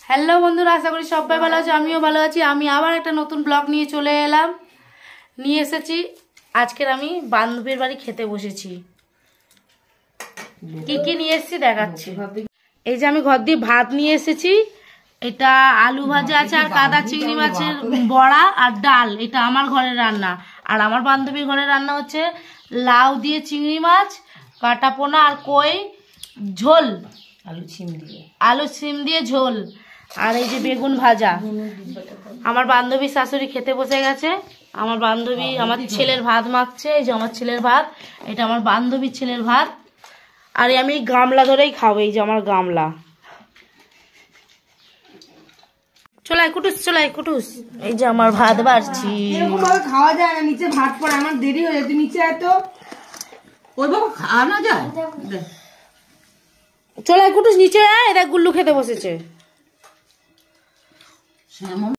Hello বন্ধুরা, আশা করি সবাই ভালো আছে, আমিও ভালো আছি। আমি আবার একটা নতুন ব্লগ নিয়ে চলে এলাম, নিয়ে এসেছি। আজকের আমি বান্ধবীর বাড়ি খেতে বসেছি। কি কি নিয়ে এসেছি দেখাচ্ছি। এই যে আমি ঘর দিয়ে ভাত নিয়ে এসেছি, এটা আলু ভাজা আছে আর কাদা চিংড়ি মাছের বড়া আর ডাল। এটা আমার ঘরের রান্না। আর আমার বান্ধবীর ঘরের রান্না হচ্ছে লাউ দিয়ে চিংড়ি মাছ, কাটা পোনা আর কই ঝোল, আলু সিম দিয়ে ঝোল, আর এই যে বেগুন ভাজা। আমার বান্ধবী শাশুড়ি খেতে বসে গেছে। আমার বান্ধবী আমার ছেলের ভাত মাখছে। এই যে আমার ছেলের ভাত, এটা আমার বান্ধবীর ছেলের ভাত। আর আমি গামলা ধরেই খাবো। এই যে আমার গামলা। চলাই কুটুস, চলাই কুটুস। এই যে আমার ভাত বাড়ছি। খাওয়া যায় না, নিচে ভাত পড়ে, আমার দেরি হয়ে যায়। তুই নিচে এত ওই বাবা খাওয়া না যায়। চলাই কুটুস নিচে আয়, দেখ গুল্লু খেতে বসেছে।